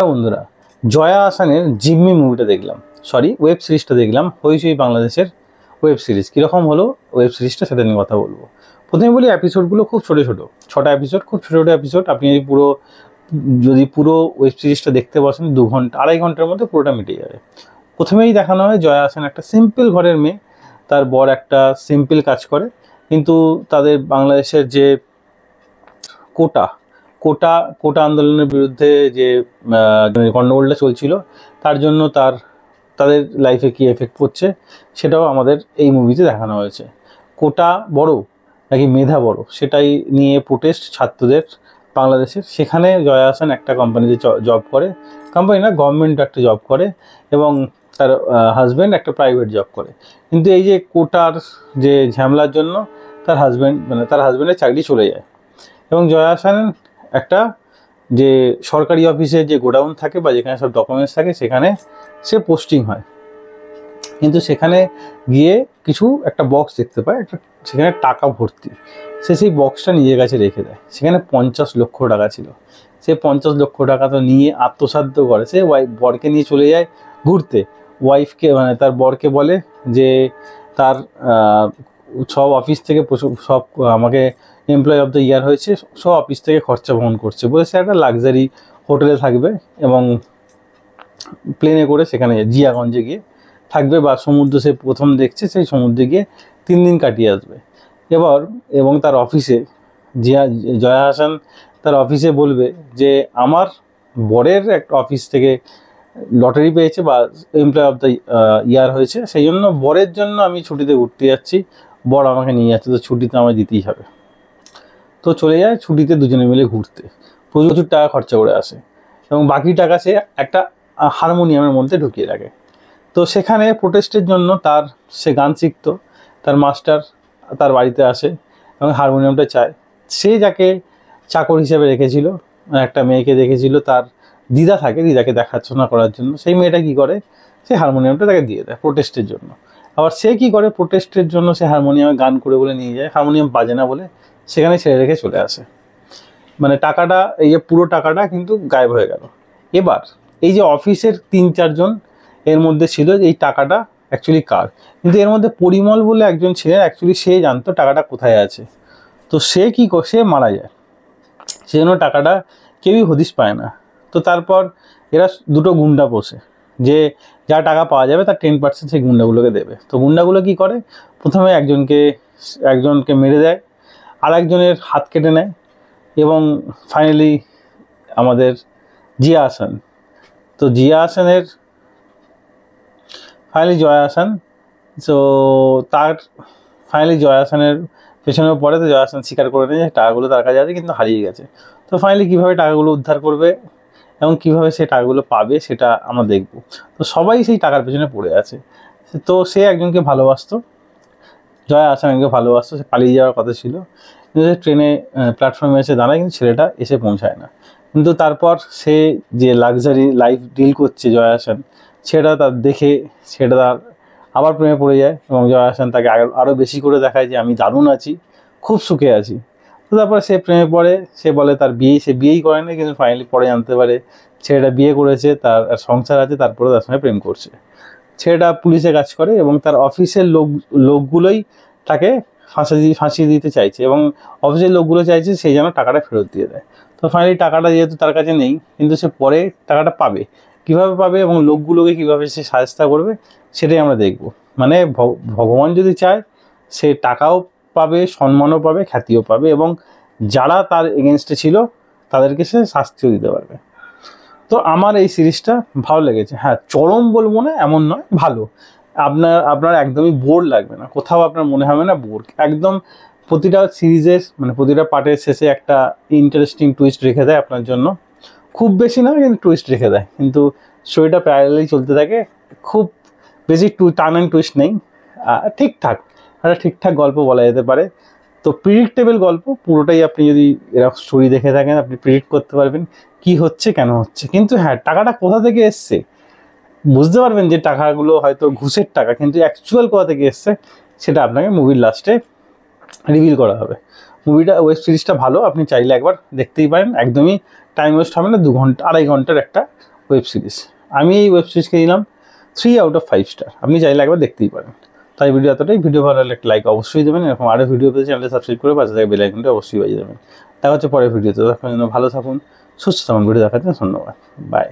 বন্ধুরা, জয়া আহসানের জিম্মি মুভিটা দেখলাম, সরি ওয়েব সিরিজটা দেখলাম, হইচই বাংলাদেশের ওয়েব সিরিজ। কীরকম হলো ওয়েব সিরিজটা সেটা নিয়ে কথা বলবো। প্রথমে বলি, এপিসোডগুলো খুব ছোটো ছোটো, 6টা এপিসোড, খুব ছোটো ছোটো এপিসোড। আপনি যদি পুরো ওয়েব সিরিজটা দেখতে বসেন 2 ঘন্টা 2.5 ঘন্টার মধ্যে পুরোটা মিটে যাবে। প্রথমেই দেখানো হয় জয়া আহসান একটা সিম্পল ঘরের মেয়ে, তার বর একটা সিম্পল কাজ করে, কিন্তু তাদের বাংলাদেশের যে কোটা কোটা কোটা আন্দোলনের বিরুদ্ধে যে গণ্ডগোলটা চলছিল, তার জন্য তাদের লাইফে কী এফেক্ট পড়ছে সেটাও আমাদের এই মুভিতে দেখানো হয়েছে। কোটা বড় নাকি মেধা বড়, সেটাই নিয়ে প্রোটেস্ট ছাত্রদের বাংলাদেশের। সেখানে জয়া আহসান একটা কোম্পানিতে জব করে, কোম্পানি না, গভর্নমেন্ট একটা জব করে, এবং তার হাজব্যান্ড একটা প্রাইভেট জব করে। কিন্তু এই যে কোটার যে ঝামেলার জন্য তার হাজব্যান্ডের চাকরি চলে যায়, এবং জয়া আহসান একটা যে সরকারি অফিসে যে গোডাউন থাকে বা যেখানে সব ডকুমেন্টস থাকে সেখানে সে পোস্টিং হয়। কিন্তু সেখানে গিয়ে একটা বক্স দেখতে পায়, সেখানে টাকা ভর্তি। সে সেই বক্সটা নিজের কাছে রেখে দেয়। সেখানে 50 লক্ষ টাকা ছিল। সে 50 লক্ষ টাকা তো নিয়ে আত্মসাৎ করে। সে বরকে নিয়ে চলে যায় ঘুরতে। ওয়াইফকে তার বরকে বলে যে তার সব অফিস থেকে সব আমাকে এমপ্লয়ি অফ দ্য ইয়ার হয়েছে, সব অফিস থেকে খরচা বহন করছে বলে সে একটা লাক্সারি হোটেলে থাকবে, এবং প্লেনে করে সেখানে জিয়াগঞ্জে গিয়ে থাকবে, বা সমুদ্র সে প্রথম দেখছে, সেই সমুদ্রে গিয়ে 3 দিন কাটিয়ে আসবে। এবং তার অফিসে জয়া আহসান তার অফিসে বলবে যে আমার বরের একটা অফিস থেকে লটারি পেয়েছে বা এমপ্লয় অফ দ্য ইয়ার হয়েছে, সেই জন্য বরের জন্য আমি ছুটিতে ঘুরতে যাচ্ছি, বর আমাকে নিয়ে যাচ্ছে, তো ছুটি তো আমায় দিতেই হবে। তো চলে যায় ছুটিতে দুজনে মিলে ঘুরতে, প্রচুর টাকা খরচা করে আসে, এবং বাকি টাকা সে একটা হারমোনিয়ামের মধ্যে ঢুকিয়ে রাখে। তো সেখানে প্রোটেস্টের জন্য সে গান শিখতো, তার মাস্টার তার বাড়িতে আসে এবং হারমোনিয়ামটা চায়। সে যাকে চাকর হিসেবে রেখেছিল, একটা মেয়েকে দেখেছিল, তার দিদা থাকে, দিদাকে দেখাশোনা করার জন্য, সেই মেয়েটা কী করে, সে হারমোনিয়ামটা তাকে দিয়ে দেয় প্রোটেস্টের জন্য। আবার সে কী করে, প্রোটেস্টের জন্য সে হারমোনিয়ামে গান করে বলে নিয়ে যায়, হারমোনিয়াম বাজে না বলে সেখানে ছেড়ে রেখে চলে আসে। টাকাটা, এই যে পুরো টাকাটা কিন্তু গায়েব হয়ে গেল। এবার এই যে অফিসের 3-4 জন এর মধ্যে ছিল যে এই টাকাটা অ্যাকচুয়ালি কার, কিন্তু এর মধ্যে পরিমল বলে একজন ছিলেন, অ্যাকচুয়ালি সে জানতো টাকাটা কোথায় আছে। তো সে মারা যায়, সেজন্য টাকাটা কেউই হদিশ পায় না। তো তারপর এরা দুটো গুন্ডা বসে, যে যা টাকা পাওয়া যাবে তার 10% সেই গুন্ডাগুলোকে দেবে। তো গুন্ডাগুলো কী করে, প্রথমে একজনকে মেরে দেয়, আর একজনের হাত কেটে নেয়, এবং ফাইনালি আমাদের জিয়া আহসান, তো জয়া আহসান, তো ফাইনালি জয়া আহসানের পেছনে পড়ে। তো জয়া আহসান স্বীকার করে নেয় যে টাকাগুলো তার কাছে আছে কিন্তু হারিয়ে গেছে। তো ফাইনালি কীভাবে টাকাগুলো উদ্ধার করবে এবং কীভাবে সে টাকাগুলো পাবে সেটা আমরা দেখব। তো সবাই সেই টাকার পেছনে পড়ে আছে। তো সে একজনকে ভালোবাসতো, জয়া আহসান একজনকে ভালোবাসতো, সে পালিয়ে যাওয়ার কথা ছিল, কিন্তু সে ট্রেনে প্ল্যাটফর্মে এসে দাঁড়ায়, কিন্তু ছেলেটা এসে পৌঁছায় না। কিন্তু তারপর সে যে লাক্সারি লাইফ ডিল করছে জয়া আহসান, সেটা তার আবার প্রেমে পড়ে যায়, এবং জয়া আহসান তাকে আরও বেশি করে দেখায় যে আমি দারুণ আছি, খুব সুখে আছি। তো তারপরে সে প্রেমে পড়ে, সে বলে সে বিয়েই করে না, কিন্তু ফাইনালি পরে জানতে পারে ছেলেটা বিয়ে করেছে, তার সংসার আছে, তারপরে তার সঙ্গে প্রেম করছে। ছেলেটা পুলিশে কাজ করে, এবং তার অফিসের লোকগুলোই তাকে ফাঁসিয়ে দিতে চাইছে, এবং অফিসের লোকগুলো চাইছে সেই যেন টাকাটা ফেরত দিয়ে দেয়। তো ফাইনালি টাকাটা যেহেতু তার কাছে নেই, কিন্তু সে পরে টাকাটা পাবে, কীভাবে পাবে এবং লোকগুলোকে কীভাবে সে সাহায্য করবে সেটাই আমরা দেখব। ভগবান যদি চায় সে টাকাও পাবে, সম্মানও পাবে, খ্যাতিও পাবে, এবং যারা তার এগেনস্টে ছিল তাদেরকে সে শাস্তিও দিতে পারবে। তো আমার এই সিরিজটা ভালো লেগেছে। হ্যাঁ, চরম বলবো না এমন নয়, ভালো। আপনার একদমই বোর লাগবে না, কোথাও আপনার মনে হবে না বোর। একদম প্রতিটা সিরিজের প্রতিটা পার্টের শেষে একটা ইন্টারেস্টিং টুইস্ট রেখে দেয় আপনার জন্য। খুব বেশি না, কিন্তু টুইস্ট রেখে দেয়, কিন্তু স্টোরিটা প্যারালালি চলতে থাকে। খুব বেশি টার্ন অ্যান্ড টুইস্ট নেই, ঠিকঠাক গল্প বলা যেতে পারে। তো প্রিডিক্টেবল গল্প পুরোটাই। আপনি যদি এরকম স্টোরি দেখে থাকেন, আপনি প্রিডিক্ট করতে পারবেন কি হচ্ছে, কেন হচ্ছে। কিন্তু হ্যাঁ, টাকাটা কোথা থেকে এসছে বুঝতে পারবেন, যে টাকাগুলো হয়তো ঘুষের টাকা, কিন্তু অ্যাকচুয়াল কোথা থেকে এসছে সেটা আপনাকে মুভির লাস্টে রিভিল করা হবে। ওয়েব সিরিজটা ভালো, আপনি চাইলে একবার দেখতেই পারেন। একদমই টাইম ওয়েস্ট হবে না, 2 ঘন্টা 2.5 ঘন্টার একটা ওয়েব সিরিজ। আমি এই ওয়েব সিরিজকে দিলাম 3/5 স্টার। আপনি চাইলে একবার দেখতেই পারেন। তাই ভিডিও এতটাই। ভিডিও ভালো লাগলে একটা লাইক অবশ্যই দেবেন, এরকম আরও ভিডিও পেতে চ্যানেলটা সাবস্ক্রাইব করে পাশে থাকা বেল আইকনটা অবশ্যই বাজিয়ে দেবেন। দেখা হচ্ছে পরের ভিডিওতে। তখন জন্য ভালো থাকুন, সুস্থ থাকুন। ভিডিও দেখার জন্য ধন্যবাদ। বাই।